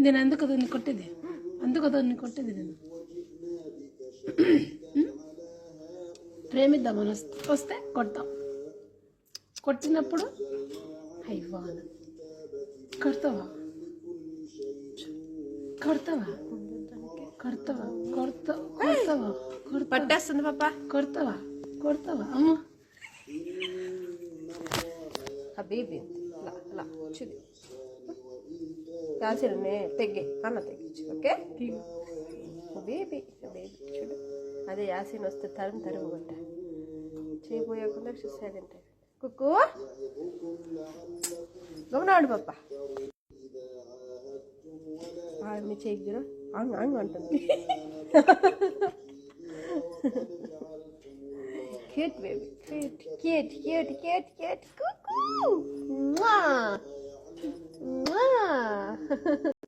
నేను ఎందుకు అతన్ని కొట్టేది, అందుకు అతన్ని కొట్టేది నేను. ప్రేమిద్దామని వస్తే కొడతాం, కొట్టినప్పుడు అయ్యా కొడతావా కొడతావా కొడతావా కొడతావా పట్టేస్తుంది పాప. కొడతావా కొడతావా అమ్మ హబీబీ లా లా చూడు కాల్చినే తెగ్గే అన్న తెగ్గించు. ఓకే హబీబీ హబీబీ చూడు. అదే యాసిన్ వస్తే తరుము కొట్ట చేయబోయకుండా సైలెంట్ కుక్కు గమనాడు పాప. మీ చేయిరా అంగ్ అంగ్ అంటుంది. Cute baby cute cute cute cute cute కుక్కు.